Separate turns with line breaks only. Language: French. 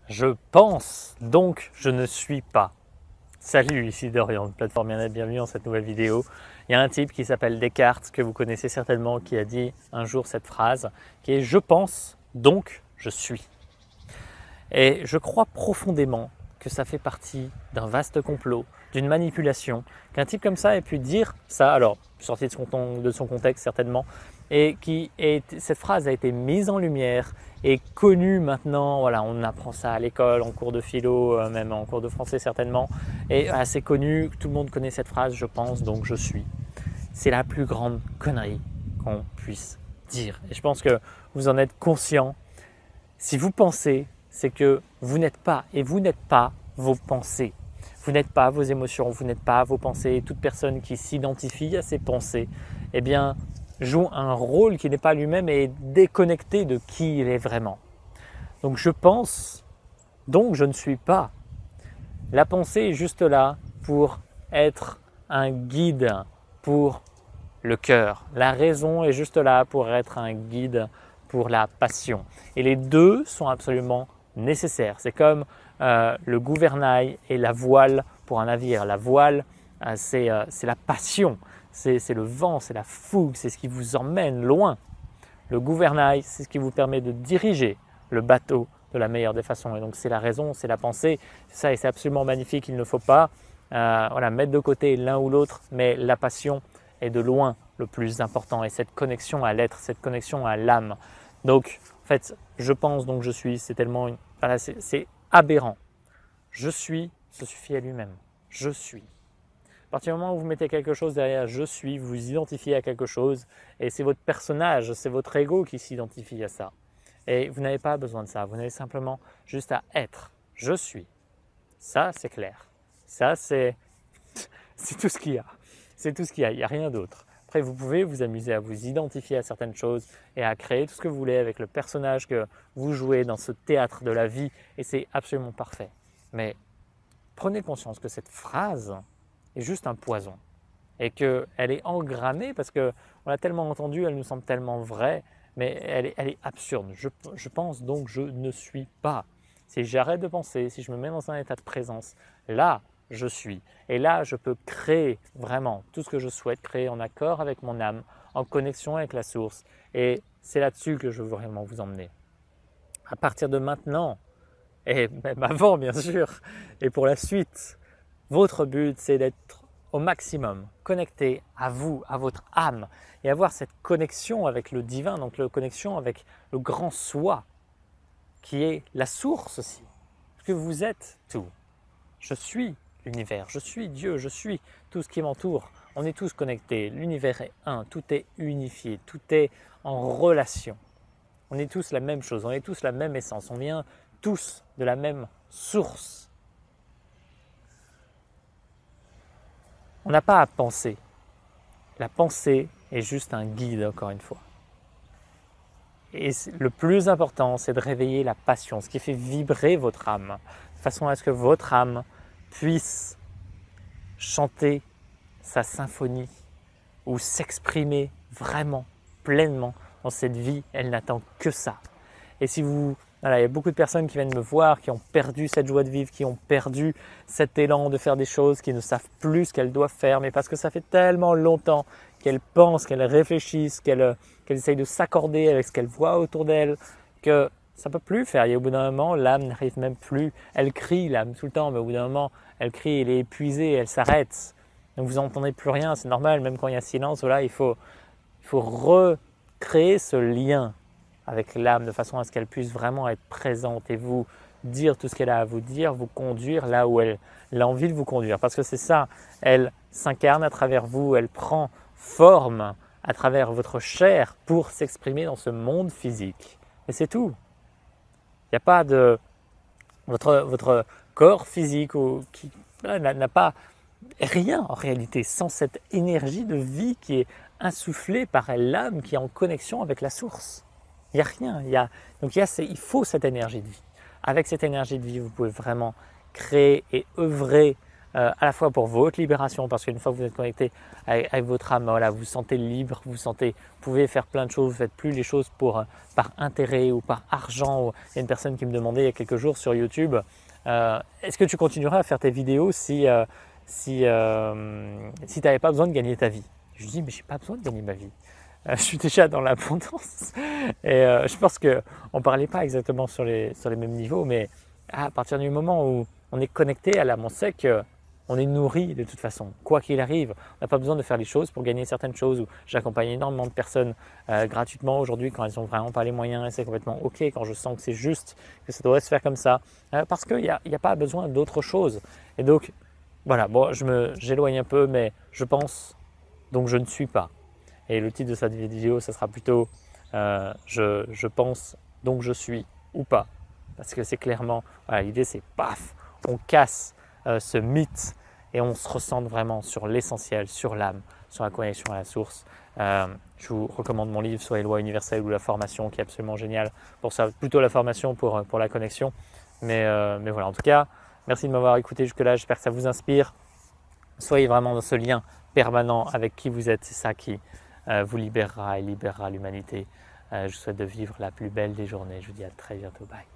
Je pense, donc je ne suis pas. Salut, ici Dorian de Plateforme Bien-être, bienvenue dans cette nouvelle vidéo. Il y a un type qui s'appelle Descartes, que vous connaissez certainement, qui a dit un jour cette phrase, qui est « je pense, donc je suis ». Et je crois profondément que ça fait partie d'un vaste complot, d'une manipulation, qu'un type comme ça ait pu dire ça, alors sorti de son contexte certainement, et cette phrase a été mise en lumière et connue maintenant. Voilà, on apprend ça à l'école, en cours de philo, même en cours de français certainement, et c'est connu, tout le monde connaît cette phrase, je pense, donc je suis. C'est la plus grande connerie qu'on puisse dire. Et je pense que vous en êtes conscient. Si vous pensez, c'est que vous n'êtes pas, et vous n'êtes pas vos pensées. Vous n'êtes pas vos émotions, vous n'êtes pas vos pensées. Toute personne qui s'identifie à ses pensées, eh bien, joue un rôle qui n'est pas lui-même et est déconnecté de qui il est vraiment. Donc je pense, donc je ne suis pas. La pensée est juste là pour être un guide pour le cœur. La raison est juste là pour être un guide pour la passion. Et les deux sont absolument nécessaires. C'est comme le gouvernail et la voile pour un navire. La voile, c'est la passion, c'est le vent, c'est la fougue, c'est ce qui vous emmène loin. Le gouvernail, c'est ce qui vous permet de diriger le bateau de la meilleure des façons. Et donc c'est la raison, c'est la pensée. Ça, et c'est absolument magnifique. Il ne faut pas mettre de côté l'un ou l'autre, mais la passion est de loin le plus important. Et cette connexion à l'être, cette connexion à l'âme. Donc, en fait, je pense, donc je suis, c'est tellement, c'est aberrant. Je suis, se suffit à lui-même. Je suis. À partir du moment où vous mettez quelque chose derrière je suis, vous vous identifiez à quelque chose et c'est votre personnage, c'est votre ego qui s'identifie à ça. Et vous n'avez pas besoin de ça, vous n'avez simplement juste à être. Je suis. Ça, c'est clair. Ça, c'est tout ce qu'il y a. C'est tout ce qu'il y a, il n'y a rien d'autre. Après, vous pouvez vous amuser à vous identifier à certaines choses et à créer tout ce que vous voulez avec le personnage que vous jouez dans ce théâtre de la vie et c'est absolument parfait. Mais prenez conscience que cette phrase est juste un poison et qu'elle est engrammée parce qu'on l'a tellement entendue, elle nous semble tellement vraie, mais elle est absurde. Je pense donc je ne suis pas. Si j'arrête de penser, si je me mets dans un état de présence, là, je suis. Et là, je peux créer vraiment tout ce que je souhaite créer en accord avec mon âme, en connexion avec la source. Et c'est là-dessus que je veux vraiment vous emmener. À partir de maintenant, et même avant bien sûr, et pour la suite, votre but c'est d'être au maximum connecté à vous, à votre âme, et avoir cette connexion avec le divin, donc la connexion avec le grand soi, qui est la source aussi. Parce que vous êtes tout. Je suis l'univers, je suis Dieu, je suis tout ce qui m'entoure. On est tous connectés, l'univers est un, tout est unifié, tout est en relation. On est tous la même chose, on est tous la même essence, on vient tous de la même source. On n'a pas à penser. La pensée est juste un guide, encore une fois. Et le plus important, c'est de réveiller la passion, ce qui fait vibrer votre âme, de façon à ce que votre âme puisse chanter sa symphonie ou s'exprimer vraiment, pleinement dans cette vie. Elle n'attend que ça. Et si vous... Voilà, il y a beaucoup de personnes qui viennent me voir, qui ont perdu cette joie de vivre, qui ont perdu cet élan de faire des choses, qui ne savent plus ce qu'elles doivent faire, mais parce que ça fait tellement longtemps qu'elles pensent, qu'elles réfléchissent, qu'elles essayent de s'accorder avec ce qu'elles voient autour d'elles, que ça ne peut plus faire. Et au bout d'un moment, l'âme n'arrive même plus. Elle crie, l'âme, tout le temps, mais au bout d'un moment, elle crie, elle est épuisée, elle s'arrête. Donc vous n'entendez plus rien, c'est normal, même quand il y a silence, voilà, il faut recréer ce lien avec l'âme de façon à ce qu'elle puisse vraiment être présente et vous dire tout ce qu'elle a à vous dire, vous conduire là où elle a envie de vous conduire. Parce que c'est ça, elle s'incarne à travers vous, elle prend forme à travers votre chair pour s'exprimer dans ce monde physique. Et c'est tout. Il n'y a pas de... Votre corps physique qui n'a pas rien en réalité sans cette énergie de vie qui est insufflée par l'âme qui est en connexion avec la source. Il n'y a rien. Donc il faut cette énergie de vie. Avec cette énergie de vie, vous pouvez vraiment créer et œuvrer à la fois pour votre libération, parce qu'une fois que vous êtes connecté avec votre âme, voilà, vous vous sentez libre, vous pouvez faire plein de choses, vous ne faites plus les choses par intérêt ou par argent. Il y a une personne qui me demandait il y a quelques jours sur YouTube, est-ce que tu continuerais à faire tes vidéos si tu n'avais pas besoin de gagner ta vie? Je lui dis, mais je n'ai pas besoin de gagner ma vie. Je suis déjà dans l'abondance. Et je pense qu'on ne parlait pas exactement sur les mêmes niveaux, mais à partir du moment où on est connecté à l'âme, on sait qu'on est nourri de toute façon. Quoi qu'il arrive, on n'a pas besoin de faire les choses pour gagner certaines choses. J'accompagne énormément de personnes gratuitement aujourd'hui quand elles n'ont vraiment pas les moyens et c'est complètement OK quand je sens que c'est juste, que ça doit se faire comme ça, parce qu'il n'y a pas besoin d'autre chose. Et donc, voilà, bon, j'éloigne un peu, mais je pense, donc je ne suis pas. Et le titre de cette vidéo, ça sera plutôt je pense, donc je suis ou pas. Parce que c'est clairement, voilà, l'idée c'est paf, on casse ce mythe et on se ressente vraiment sur l'essentiel, sur l'âme, sur la connexion à la source. Je vous recommande mon livre sur les lois universelles ou la formation qui est absolument génial pour ça, plutôt la formation pour la connexion. Mais voilà, en tout cas, merci de m'avoir écouté jusque-là, j'espère que ça vous inspire. Soyez vraiment dans ce lien permanent avec qui vous êtes, c'est ça qui vous libérera et libérera l'humanité. Je vous souhaite de vivre la plus belle des journées. Je vous dis à très bientôt. Bye.